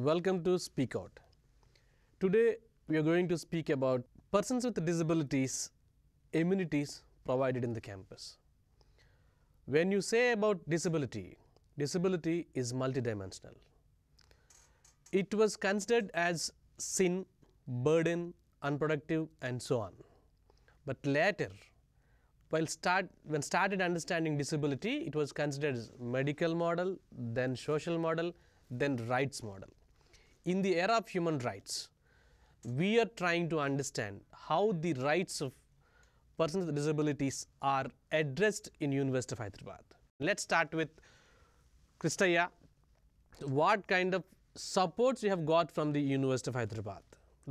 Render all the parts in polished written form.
Welcome to Speakout. Today we are going to speak about persons with disabilities, amenities provided in the campus. When you say about disability, disability is multidimensional. It was considered as sin, burden, unproductive and so on. But later, when started understanding disability, it was considered as medical model, then social model, then rights model. In the era of human rights, we are trying to understand how the rights of persons with disabilities are addressed in University of Hyderabad. Let's start with Kristaya. What kind of supports you have got from the University of Hyderabad?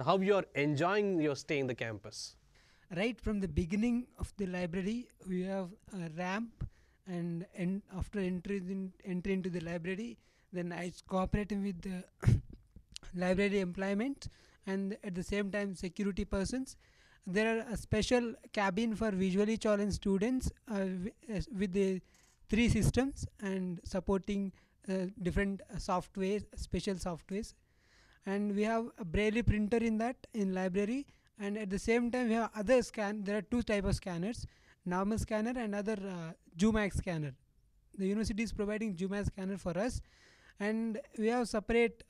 How you are enjoying your stay in the campus? Right from the beginning of the library, we have a ramp, and after entry into the library, then I cooperating with the library employment and at the same time security persons. There are a special cabin for visually challenged students with the 3 systems and supporting different softwares, special softwares, and we have a braille printer in library. And at the same time we have other there are 2 types of scanners, normal scanner and other Zumax scanner. The university is providing Zumax scanner for us, and we have separate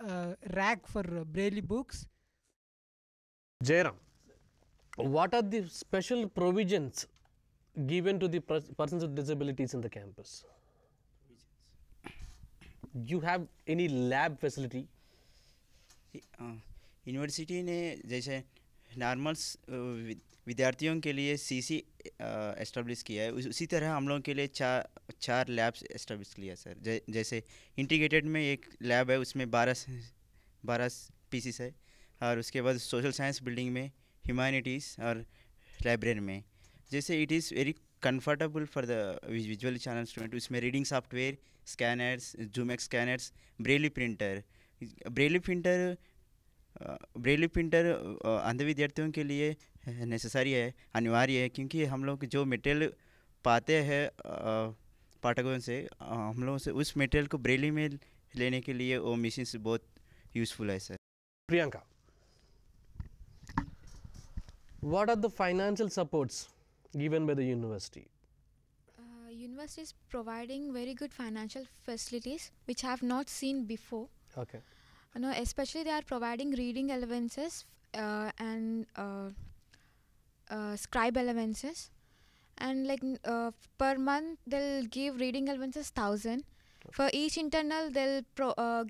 rack for braille books. Jairam, what are the special provisions given to the persons with disabilities in the campus? You have any lab facility? University ने जैसे normals विद्यार्थियों के लिए CC establish किया है, उसी तरह हम लोगों के लिए चार लैब्स एस्टेब्लिश किया है सर. जैसे इंटीग्रेटेड में एक लैब है, उसमें 12 पीसीस है, और उसके बाद सोशल साइंस बिल्डिंग में, ह्यूमैनिटीज़ और लाइब्रेरी में. जैसे it is very comfortable for the visually channel student. उसमें reading software, scanners, Zoomax scanners, braille printer अंध विद्यार्थियों के लिए नेसेसरी है, अनिवार्य है, क्योंकि हम लोग जो मटेरियल पाते हैं पाठकों से, हम लोग से उस मटेरियल को ब्रेली में लेने के लिए वो मशीन्स बहुत यूज़फुल है sir. Priyanka, what are the financial supports given by the university? University is providing very good financial facilities which I have not seen before. Okay. No, especially they are providing reading allowances and scribe allowances, and like per month they'll give reading allowances 1,000. For each internal they'll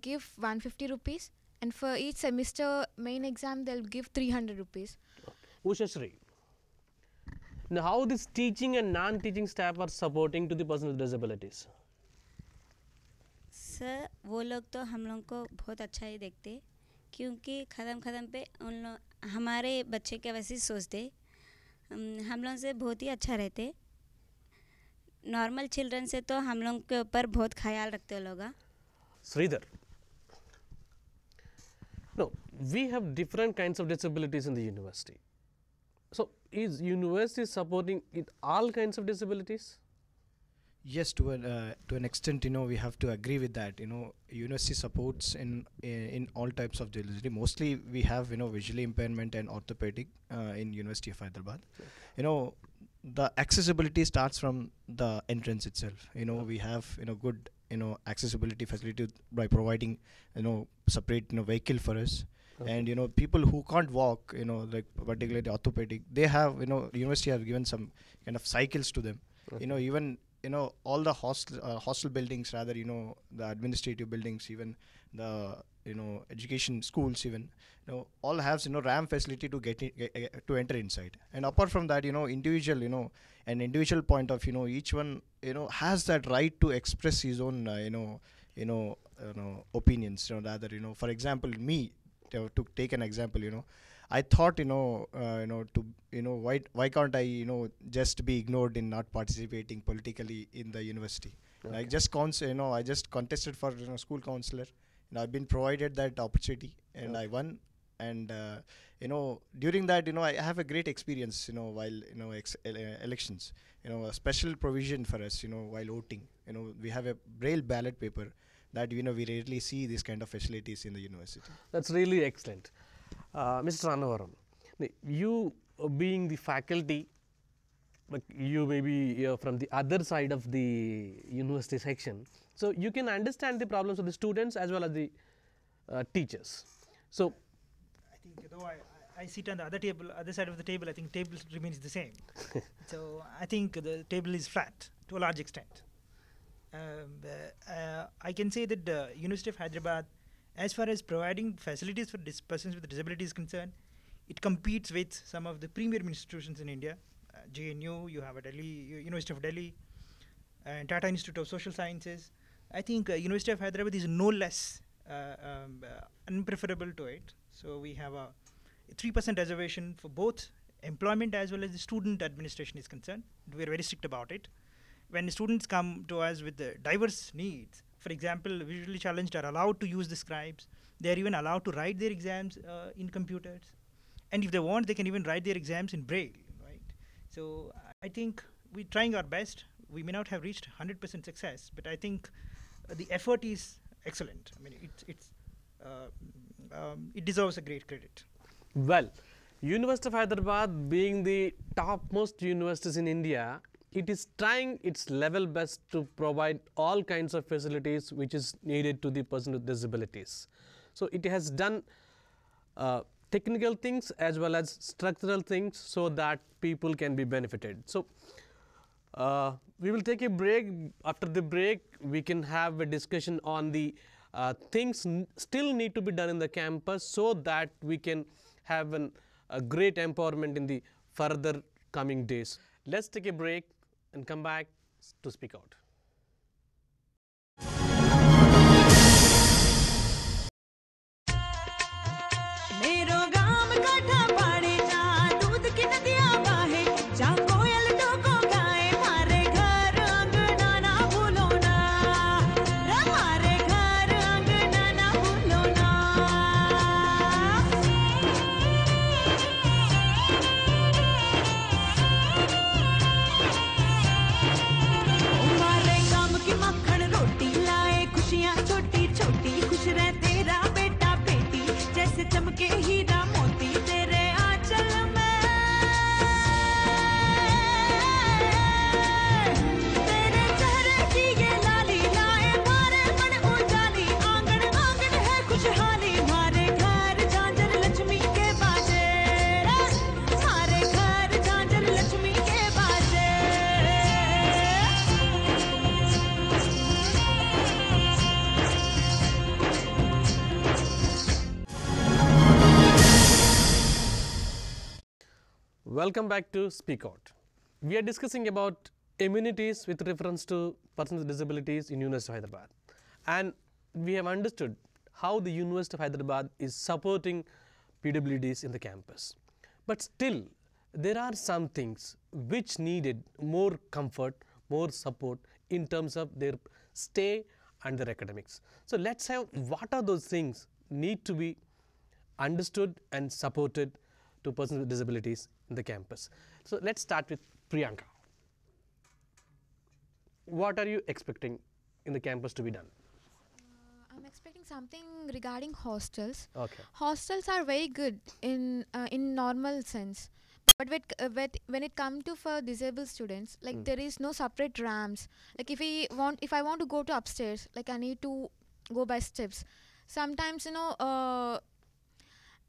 give 150 rupees, and for each semester main exam they'll give 300 rupees. Ushashri, now how this teaching and non-teaching staff are supporting to the persons with disabilities? Sir वो लोग तो हम लोग को बहुत अच्छा ही देखते, क्योंकि ख़त्म पे उन लोग हमारे बच्चे के वैसे ही सोचते, हम लोग से बहुत ही अच्छा रहते. नॉर्मल चिल्ड्रन से तो हम लोग के ऊपर बहुत ख्याल रखते लोग. Sridhar, no, we have different kinds of disabilities in the university. So is university supporting all kinds of disabilities? Yes, to an extent, we have to agree with that. University supports in all types of disability. Mostly we have visually impairment and orthopedic in University of Hyderabad. Okay. The accessibility starts from the entrance itself. We have good accessibility facility by providing separate vehicle for us. Okay. And people who can't walk, like particularly orthopedic, they have university have given some kind of cycles to them. Okay. Even all the hostel buildings, rather the administrative buildings, even the education schools, even all have ramp facility to get to enter inside. And apart from that, individual an individual point of each one has that right to express his own opinions. Rather for example, me, to take an example, I thought why can't I just be ignored in not participating politically in the university. Okay. I just contested for school councillor, and I've been provided that opportunity, and okay. I won. And during that I have a great experience while elections. A special provision for us while voting. We have a braille ballot paper that we rarely see these kind of facilities in the university. That's really excellent. Mr. Annavaram, you being the faculty, but you may be from the other side of the university section, so you can understand the problems of the students as well as the teachers. So I think though I sit on the other side of the table, I think table remains the same. So I think the table is flat to a large extent. I can say that the University of Hyderabad, as far as providing facilities for persons with disabilities is concerned, it competes with some of the premier institutions in India. JNU, you have a University of Delhi, and Tata Institute of Social Sciences. I think University of Hyderabad is no less unpreferable to it. So we have a 3% reservation for both employment as well as the student administration is concerned. We are very strict about it. When the students come to us with the diverse needs, for example, visually challenged are allowed to use the scribes. They are even allowed to write their exams in computers. And if they want, they can even write their exams in Braille, right? So I think we're trying our best. We may not have reached 100% success, but I think the effort is excellent. I mean, it deserves a great credit. well, University of Hyderabad being the topmost universities in India, it is trying its level best to provide all kinds of facilities which is needed to the person with disabilities. So it has done technical things as well as structural things so that people can be benefited. So we will take a break. After the break, we can have a discussion on the things still need to be done in the campus so that we can have a great empowerment in the further coming days. Let's take a break and come back to speak out. Welcome back to Speakout. We are discussing about amenities with reference to persons with disabilities in University of Hyderabad, and we have understood how the University of Hyderabad is supporting PWDs in the campus. But still, there are some things which needed more comfort, more support in terms of their stay and their academics. So let's have what are those things need to be understood and supported to persons with disabilities in the campus. So let's start with Priyanka. What are you expecting in the campus to be done? I'm expecting something regarding hostels. Okay. Hostels are very good in normal sense, but when it comes to for disabled students, like there is no separate ramps. Like if I want to go to upstairs, like I need to go by steps. Sometimes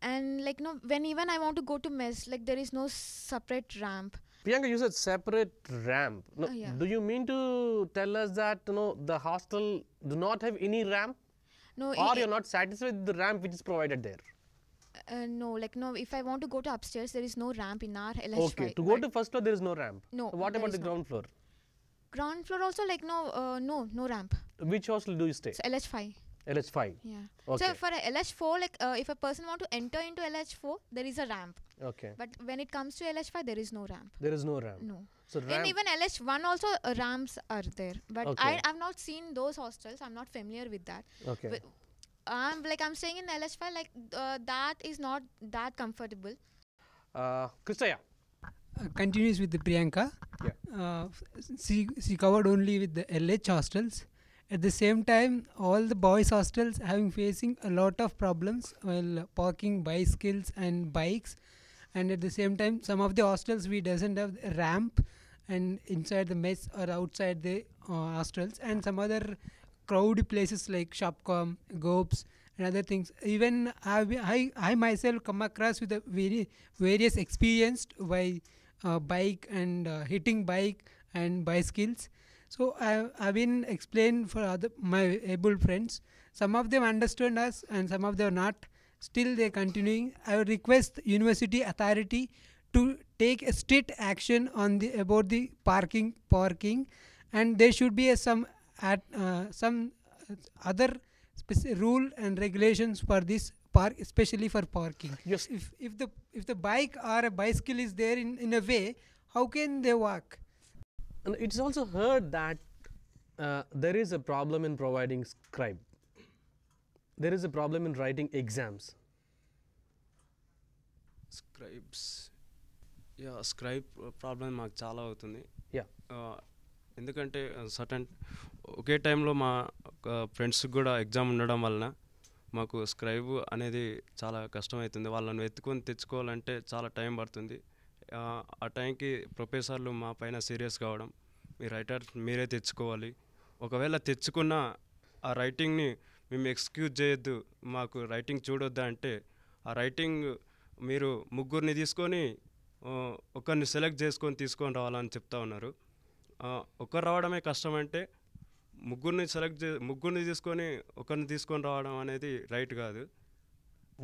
and like when even I want to go to mess, like there is no separate ramp. Priyanka, you said separate ramp. No, Yeah. Do you mean to tell us that the hostel do not have any ramp, No, or you're not satisfied with the ramp which is provided there? no, if I want to go to upstairs, there is no ramp in our LH5. Okay, to go to first floor there is no ramp. No, So what there about is the no. ground floor? Ground floor also no ramp. Which hostel do you stay? So LH5. LH5. Yeah. Okay. So for a LH4, if a person want to enter into LH4, there is a ramp. Okay. But when it comes to LH5, there is no ramp. There is no ramp. No. So In ramp. even LH1 also ramps are there. But Okay. I've not seen those hostels. I'm not familiar with that. Okay. But I'm staying in LH5, that is not that comfortable. Kristaya. Continues with the Priyanka. Yeah. She covered only with the LH hostels, At the same time, all the boys hostels having facing a lot of problems while parking bicycles and bikes, and at the same time, some of the hostels we doesn't have a ramp, and inside the mess or outside the hostels, and some other crowded places like Shopcom, Gopes, and other things. Even I myself come across with a various experienced by bike and hitting bike and bicycles. So I've been explained for other my able friends. Some of them understand us and some of them not. Still they continuing. I would request university authority to take a strict action on the about the parking, and there should be some other rule and regulations for this park, especially for parking. Yes. If the bike or a bicycle is there in a way, how can they walk? And it's also heard that there is a problem in providing scribe. There is a problem in writing exams. Scribe problem మాకు చాలా అవుతుంది. Yeah. ఎందుకంటే certain ఒకే టైంలో మా ఫ్రెండ్స్కి కూడా exam ఉండడం వలన మాకు స్క్రైబ్ అనేది చాలా కష్టమవుతుంది. వాళ్ళని వెతుకొని తెచ్చుకోవాలంటే చాలా టైం పడుతుంది. ఆ టైంకి ప్రొఫెసర్లు మా పైన సీరియస్ కావడం, మీ రైటర్ మీరే తెచ్చుకోవాలి, ఒకవేళ తెచ్చుకున్న ఆ రైటింగ్ని మేము ఎక్స్క్యూజ్ చేయొద్దు, మాకు రైటింగ్ చూడొద్దా అంటే ఆ రైటింగ్ మీరు ముగ్గురిని తీసుకొని ఒకరిని సెలెక్ట్ చేసుకొని తీసుకొని రావాలని చెప్తా ఉన్నారు. ఒకరు రావడమే కష్టం అంటే ముగ్గురిని తీసుకొని ఒకరిని తీసుకొని రావడం అనేది రైట్ కాదు.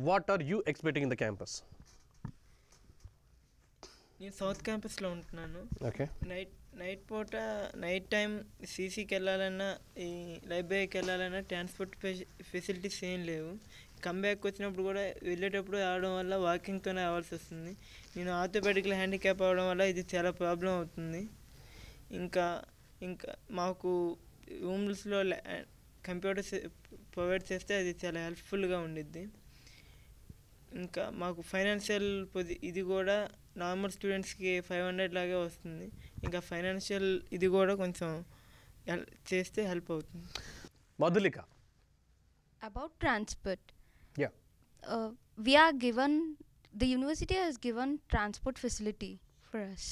What are you expecting in the campus? నేను సౌత్ క్యాంపస్లో ఉంటున్నాను. ఓకే. నైట్ టైం సీసీకి వెళ్ళాలన్నా, ఈ లైబ్రరీకి వెళ్ళాలన్నా ట్రాన్స్పోర్ట్ ఫెసిలిటీస్ ఏం లేవు. కమ్బ్యాక్ వచ్చినప్పుడు కూడా వెళ్ళేటప్పుడు రావడం వల్ల వాకింగ్తోనే రావాల్సి వస్తుంది. నేను ఆర్థోపెడికల్ హ్యాండిక్యాప్ అవ్వడం వల్ల ఇది చాలా ప్రాబ్లం అవుతుంది. ఇంకా మాకు రూమ్స్లో కంప్యూటర్స్ ప్రొవైడ్ చేస్తే అది చాలా హెల్ప్ఫుల్గా ఉండిద్ది. ఇంకా మాకు ఫైనాన్షియల్ ఇది కూడా నార్మల్ స్టూడెంట్స్కి 500 లాగే వస్తుంది. ఇంకా ఫైనాన్షియల్ ఇది కూడా కొంచెం చేస్తే హెల్ప్ అవుతుంది. Madhulika, about transport. Yeah. We are given, the university has given transport facility for us,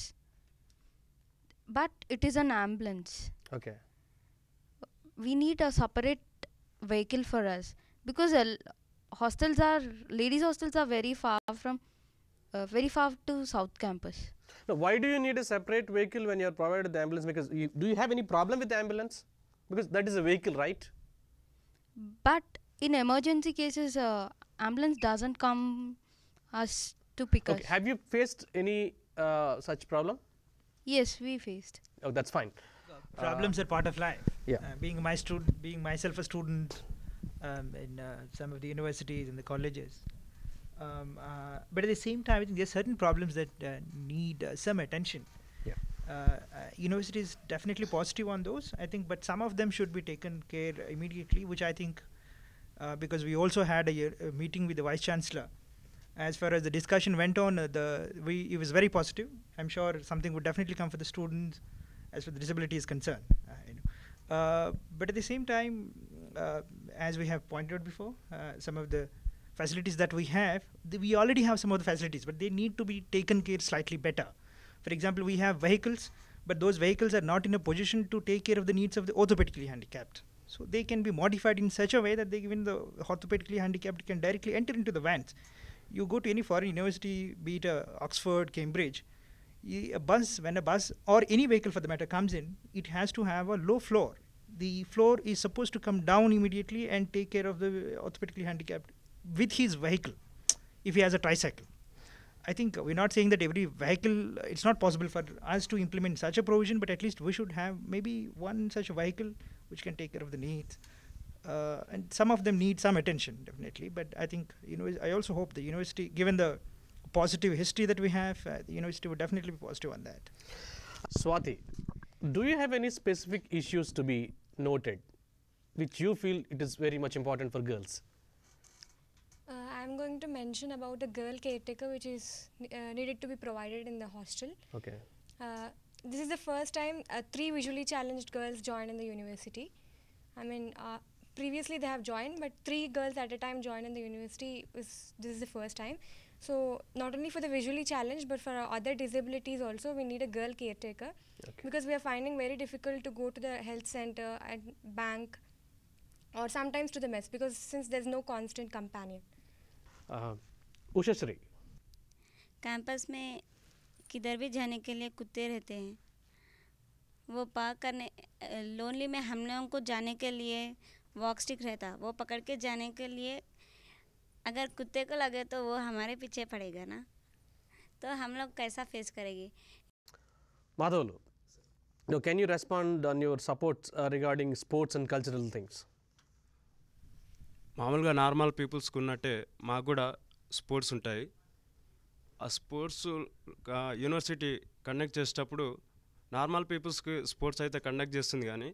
but it is an ambulance. Okay. We need a separate vehicle for us because ladies hostels are very far to South Campus. Now, why do you need a separate vehicle when you are provided the ambulance? Because do you have any problem with the ambulance? Because that is a vehicle, right? But in emergency cases, ambulance doesn't come us to pick us. Have you faced any such problem? Yes, we faced. Oh, that's fine. Problems are part of life. Yeah. Being myself a student in some of the universities and the colleges. But at the same time, I think there are certain problems that need some attention. Yeah. University is definitely positive on those, I think, but some of them should be taken care immediately, which I think, because we also had a meeting with the Vice Chancellor. As far as the discussion went on, it was very positive. I'm sure something would definitely come for the students as far as the disability is concerned. But at the same time, as we have pointed out before, some of the facilities that we have, we already have some of the facilities, but they need to be taken care slightly better. For example, we have vehicles, but those vehicles are not in a position to take care of the needs of the orthopedically handicapped. So they can be modified in such a way that even the orthopedically handicapped can directly enter into the vans. You go to any foreign university, be it Oxford, Cambridge, when a bus or any vehicle for the matter comes in, it has to have a low floor. The floor is supposed to come down immediately and take care of the orthopedically handicapped with his vehicle, if he has a tricycle. I think we're not saying that every vehicle, it's not possible for us to implement such a provision, but at least we should have maybe one such a vehicle which can take care of the needs. And some of them need some attention, definitely. But I think, I also hope the university, given the positive history that we have, the university would definitely be positive on that. Swati, do you have any specific issues to be noted which you feel it is very much important for girls? I'm going to mention about a girl caretaker which is needed to be provided in the hostel. Okay. This is the first time 3 visually challenged girls joined in the university. I mean, previously they have joined, but 3 girls at a time joined in the university. This is the first time. So not only for the visually challenged, but for other disabilities also, we need a girl caretaker. Okay. Because we are finding very difficult to go to the health center and bank, or sometimes to the mess, because since there's no constant companion. Usha Shri. Campus में किधर भी जाने के लिए कुत्ते रहते हैं, वो पार्क करने लोनली में हम लोगों को जाने के लिए वॉक स्टिक रहता, वो पकड़ के जाने के लिए अगर कुत्ते को लगे तो वो हमारे पीछे पड़ेगा ना, तो हम लोग कैसा फेस करेंगे. Madhavulu, now can you respond on your supports regarding sports and cultural things? మామూలుగా నార్మల్ పీపుల్స్కి ఉన్నట్టే మాకు కూడా స్పోర్ట్స్ ఉంటాయి. ఆ స్పోర్ట్స్ యూనివర్సిటీ కండక్ట్ చేసేటప్పుడు నార్మల్ పీపుల్స్కి స్పోర్ట్స్ అయితే కండక్ట్ చేస్తుంది, కానీ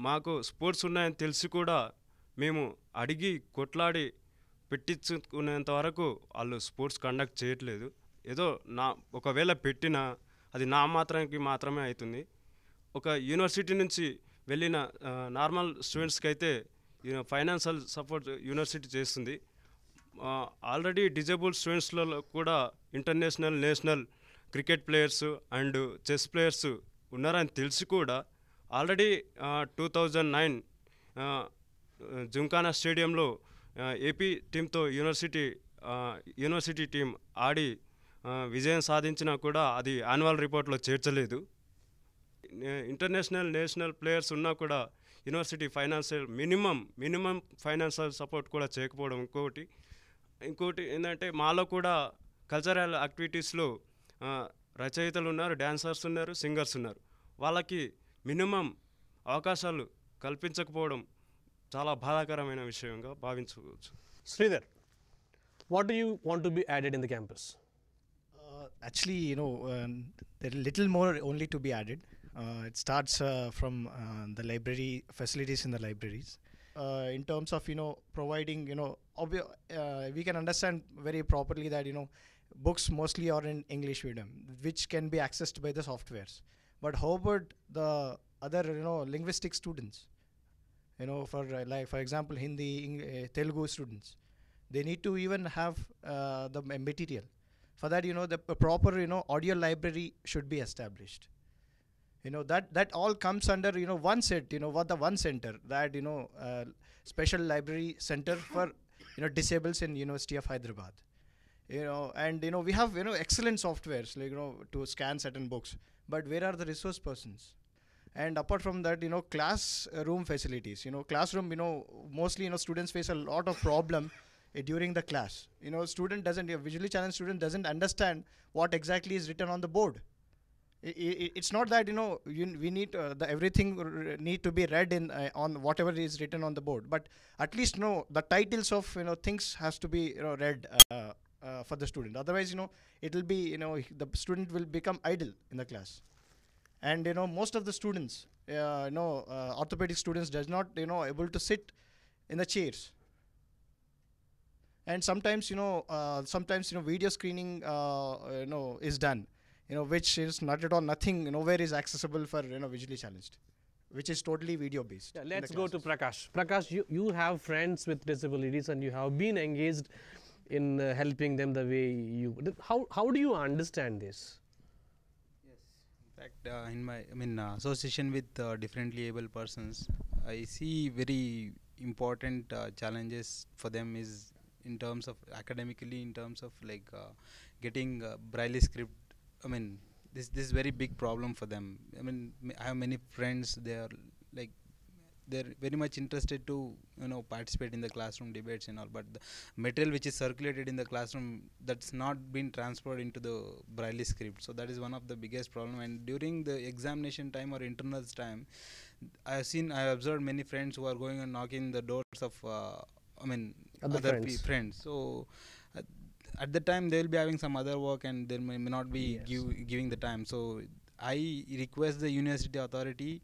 మాకు స్పోర్ట్స్ ఉన్నాయని తెలిసి కూడా మేము అడిగి కొట్లాడి పెట్టించుకునేంత వరకు వాళ్ళు స్పోర్ట్స్ కండక్ట్ చేయట్లేదు. ఏదో ఒకవేళ పెట్టినా అది మాత్రమే అవుతుంది. ఒక యూనివర్సిటీ నుంచి వెళ్ళిన నార్మల్ స్టూడెంట్స్కి అయితే ఫైనాన్షియల్ సపోర్ట్ యూనివర్సిటీ చేస్తుంది. ఆల్రెడీ డిజేబుల్ స్టూడెంట్స్లో కూడా international, national cricket players and chess players ఉన్నారని తెలిసి కూడా ఆల్రెడీ 2009 జిమ్ఖానా స్టేడియంలో ఏపీ టీంతో యూనివర్సిటీ టీం ఆడి విజయం సాధించినా కూడా అది యాన్యువల్ రిపోర్ట్లో చేర్చలేదు. ఇంటర్నేషనల్, నేషనల్ ప్లేయర్స్ ఉన్నా కూడా university financial minimum financial support కూడా చేయకపోవడం ఇంకోటి ఏంటంటే మాలో కూడా కల్చరల్ యాక్టివిటీస్లో రచయితలు ఉన్నారు, డాన్సర్స్ ఉన్నారు, సింగర్స్ ఉన్నారు. వాళ్ళకి మినిమం అవకాశాలు కల్పించకపోవడం చాలా బాధాకరమైన విషయంగా భావించవచ్చు. Sridhar, what do you want to be added in the campus? Actually, there is little more only to be added. It starts from the library facilities in the libraries. In terms of providing, we can understand very properly that books mostly are in English medium, which can be accessed by the softwares. But how about the other linguistic students? For for example, Hindi, Telugu students, they need to even have the material. For that, the proper audio library should be established. That all comes under one set, what the one center, that special library center for disabled in University of Hyderabad. And we have excellent softwares like to scan certain books, but where are the resource persons? And apart from that, classroom facilities, classroom, mostly students face a lot of problem during the class. Student doesn't, a visually challenged student doesn't understand what exactly is written on the board. It's not that we need everything need to be read in on whatever is written on the board, but at least the titles of things has to be read for the student. Otherwise, it will be the student will become idle in the class. And most of the students, orthopedic students, does not able to sit in the chairs. And sometimes video screening is done, which is not at all nothing, nowhere is accessible for visually challenged, which is totally video based. Yeah, let's go to Prakash. Prakash, you have friends with disabilities and you have been engaged in helping them the way you. How do you understand this? Yes, in fact, in my association with differently able persons, I see very important challenges for them is in terms of academically, in terms of getting braille script. This is very big problem for them. I have many friends, they're very much interested to participate in the classroom debates and all, but the material which is circulated in the classroom, that's not been transferred into the braille script. So that is one of the biggest problem. And during the examination time or internals time, I have observed many friends who are going and knocking the doors of other friends. So at the time they will be having some other work and they may not be giving the time. So I request the university authority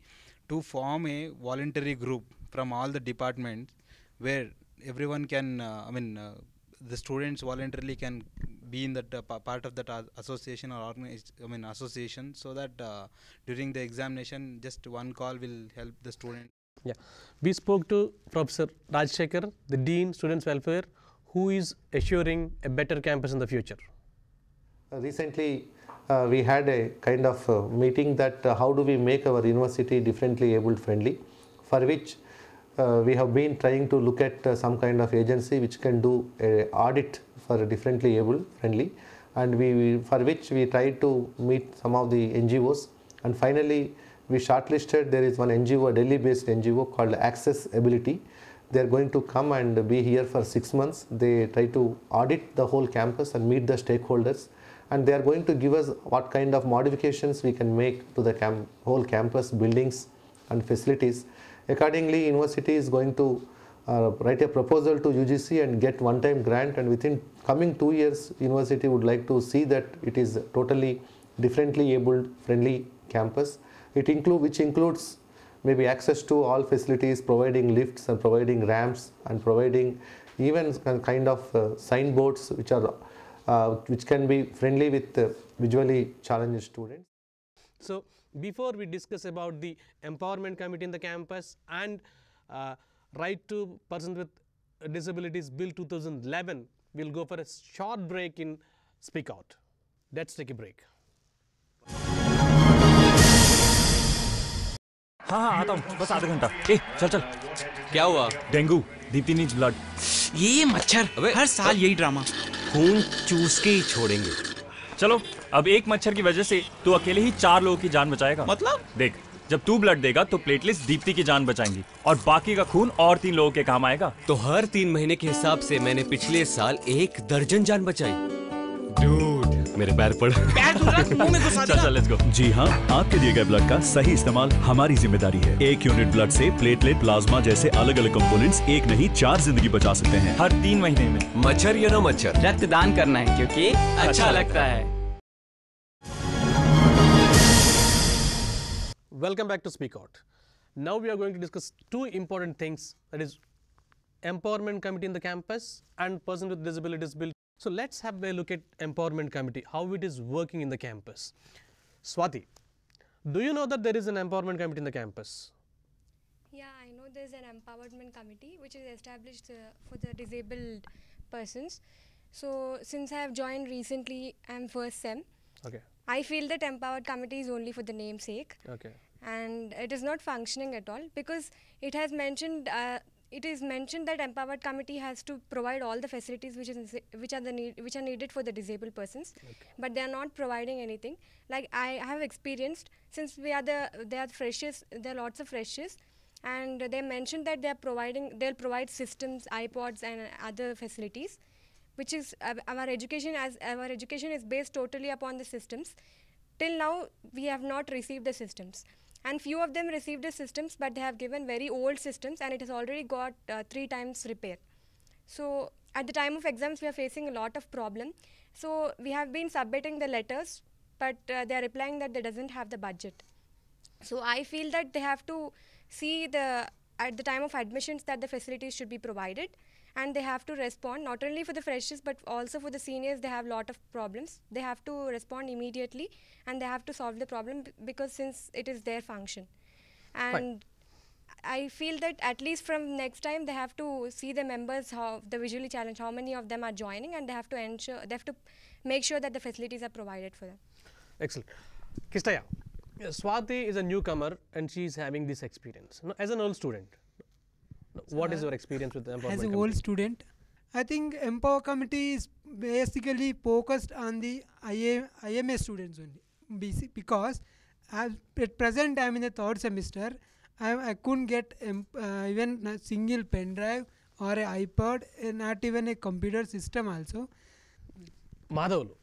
to form a voluntary group from all the departments where everyone can the students voluntarily can be in that part of that association or association, so that during the examination just one call will help the student Yeah, we spoke to Professor Rajshekhar, the Dean, Students Welfare, who is assuring a better campus in the future. Recently, we had a kind of meeting that how do we make our university differently abled friendly, for which we have been trying to look at some kind of agency which can do a audit for differently abled friendly, and for which we tried to meet some of the NGOs, and finally we shortlisted. There is one NGO, a Delhi based NGO called Accessibility. They are going to come and be here for 6 months. They try to audit the whole campus and meet the stakeholders, and they are going to give us what kind of modifications we can make to the whole campus buildings and facilities. Accordingly, university is going to write a proposal to UGC and get one-time grant, and within coming 2 years university would like to see that it is totally differently abled friendly campus. Which includes maybe access to all facilities, providing lifts and providing ramps and providing even kind of signboards which can be friendly with visually challenged students. So before we discuss about the empowerment committee in the campus and right to persons with disabilities bill 2011, we'll go for a short break in Speakout. Let's take a break. हाँ आता हूँ, बस आधा घंटा। चल चल। क्या हुआ? Dengue, Deepti needs blood. ये मच्छर, हर साल यही ड्रामा। खून चूस के ही छोड़ेंगे। चलो, अब एक मच्छर की वजह से तू अकेले ही 4 लोगों की जान बचाएगा। मतलब? देख, जब तू ब्लड देगा तो प्लेटलेट्स दीप्ति की जान बचाएंगी और बाकी का खून और 3 लोगों के काम आएगा। तो हर 3 महीने के हिसाब से मैंने पिछले साल 1 दर्जन जान बचाई। डूड, मेरे पैर पड़। पैर मुंह में घुसा दिया। चल लेट्स गो। जी हाँ, आपके दिए गए ब्लड का सही इस्तेमाल हमारी जिम्मेदारी है। 1 यूनिट ब्लड से प्लेटलेट, प्लाज्मा जैसे अलग अलग कंपोनेंट्स 1 नहीं 4 जिंदगी बचा सकते हैं हर 3 महीने में। मच्छर या ना मच्छर, रक्तदान करना है क्योंकि अच्छा लगता है। Welcome back to Speakout. Now we are going to discuss 2 important things, that is empowerment committee in the campus and person with disabilities bill. So let's have a look at empowerment committee, how it is working in the campus. Swati, do you know that there is an empowerment committee in the campus? Yeah, I know there's an empowerment committee which is established for the disabled persons. So since I have joined recently, I'm first SEM. Okay. I feel that empowered committee is only for the namesake. Okay. And it is not functioning at all because it has mentioned it is mentioned that empowered committee has to provide all the facilities which are needed for the disabled persons, but they are not providing anything. Like I have experienced, since they are freshers, there are lots of freshers, and they mentioned that they'll provide systems, iPods, and other facilities, which is our education is based totally upon the systems. Till now, we have not received the systems. And few of them received the systems, but they have given very old systems and it has already got 3 times repair. So at the time of exams, we are facing a lot of problem. So we have been submitting the letters, but they are replying that they doesn't have the budget. So I feel that they have to see at the time of admissions that the facilities should be provided, and they have to respond not only for the freshers but also for the seniors. They have a lot of problems. They have to respond immediately and they have to solve the problem because since it is their function. And I feel that at least from next time they have to see the members, how the visually challenged, how many of them are joining, and they have to make sure that the facilities are provided for them. Excellent. Kistaya, Swati is a newcomer and she is having this experience. Now, as an old student, what is your experience with the empowerment committee? As committee? an old student, I think Empower Committee is basically focused on the IMA students only, because at present I am in the 3rd semester. I couldn't get even a single pen drive or an iPod, not even a computer system also. Madhavulu,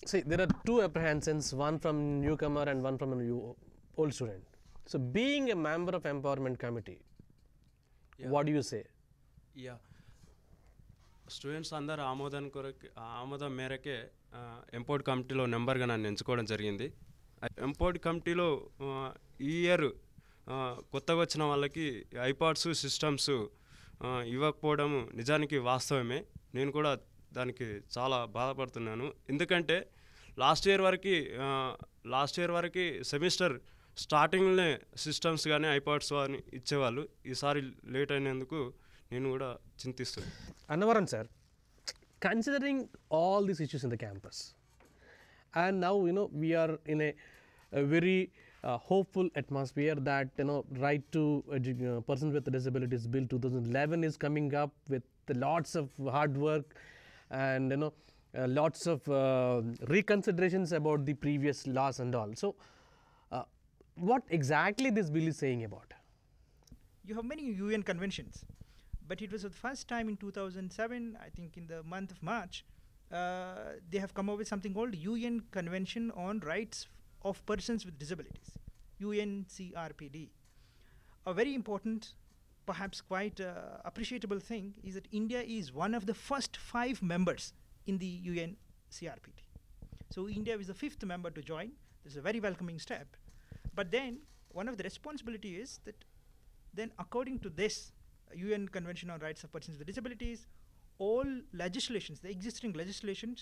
see, there are 2 apprehensions, one from newcomer and one from an old student. So being a member of empowerment committee, what do you say? Yeah, students అందరు ఆమోదం మేరకే ఎంపోర్డ్ కమిటీలో నెంబర్గా నన్ను ఎంచుకోవడం జరిగింది. ఎంపోర్డ్ కమిటీలో ఈ year కొత్తగా వచ్చిన వాళ్ళకి ఐపాడ్స్ సిస్టమ్స్ ఇవ్వకపోవడం నిజానికి వాస్తవమే. నేను కూడా దానికి చాలా బాధపడుతున్నాను. ఎందుకంటే లాస్ట్ ఇయర్ వరకు సెమిస్టర్ స్టార్టింగ్లోనే సిస్టమ్స్ కానీ ఐపాడ్స్ కానీ ఇచ్చేవాళ్ళు. ఈసారి లేట్ అయినందుకు నేను కూడా చింతిస్తున్నాను. Annavaram sir, considering all these issues in the campus, and now we are in a very hopeful atmosphere that right to persons with disabilities bill 2011 is coming up with lots of hard work and lots of reconsiderations about the previous laws and all. So what exactly this bill is saying about? You have many UN conventions, but it was the first time in 2007, I think in the month of March, they have come up with something called UN Convention on Rights of Persons with Disabilities, UNCRPD. A very important, perhaps quite appreciable thing is that India is one of the first 5 members in the UNCRPD. So India is the 5th member to join. This is a very welcoming step. But then one of the responsibility is that then according to this UN Convention on Rights of Persons with Disabilities, all legislations, the existing legislations,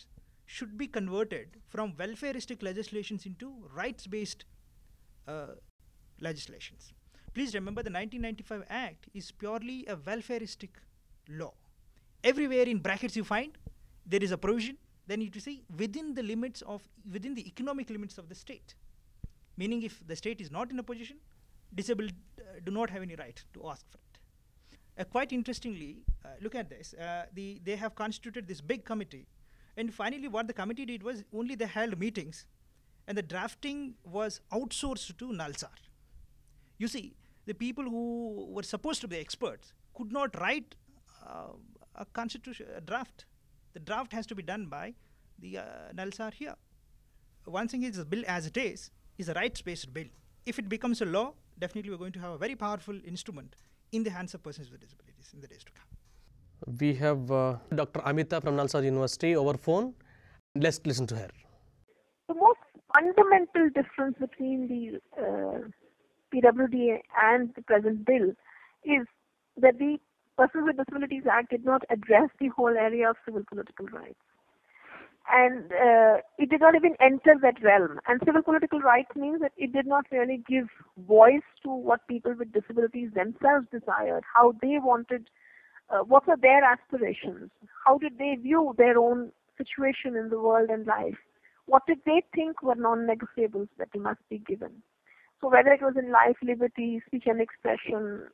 should be converted from welfareistic legislations into rights-based legislations. Please remember the 1995 Act is purely a welfareistic law. Everywhere in brackets you find there is a provision, then you see within the economic limits of the state. Meaning if the state is not in a position, disabled do not have any right to ask for it. Quite interestingly, look at this. They have constituted this big committee, and finally what the committee did was only they held meetings, and the drafting was outsourced to Nalsar. You see, the people who were supposed to be experts could not write a constitution, a draft. The draft has to be done by the Nalsar here. One thing is the bill as it is a rights-based bill. If it becomes a law, definitely we're going to have a very powerful instrument in the hands of persons with disabilities in the days to come. We have Dr. Amita from Nalsar University over phone. Let's listen to her. The most fundamental difference between the PWD and the present bill is that the Persons with Disabilities Act did not address the whole area of civil political rights. And it did not even enter that realm. And civil political rights means that it did not really give voice to what people with disabilities themselves desired, how they wanted, what were their aspirations, how did they view their own situation in the world and life, what did they think were non-negotiables that must be given. So whether it was in life, liberty, speech and expression,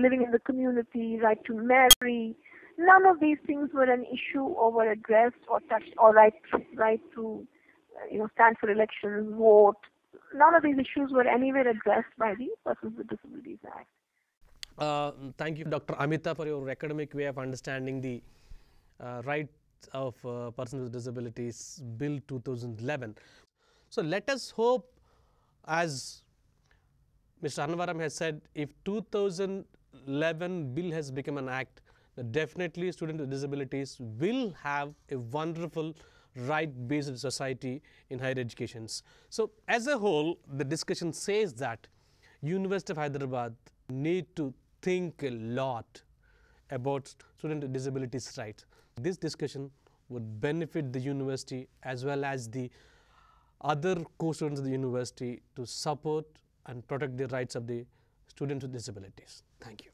living in the community, right to marry, none of these things were an issue or were addressed or touched, or right to stand for elections, vote. None of these issues were anywhere addressed by the Persons with Disabilities Act. Thank you, Dr. Amita, for your academic way of understanding the rights of persons with disabilities Bill 2011. So let us hope, as Mr. Annavaram has said, if 2011 bill has become an act, definitely students with disabilities will have a wonderful right-based society in higher educations. So as a whole, the discussion says that University of Hyderabad need to think a lot about student with disabilities rights. This discussion would benefit the university as well as the other co-students of the university to support and protect the rights of the students with disabilities. Thank you.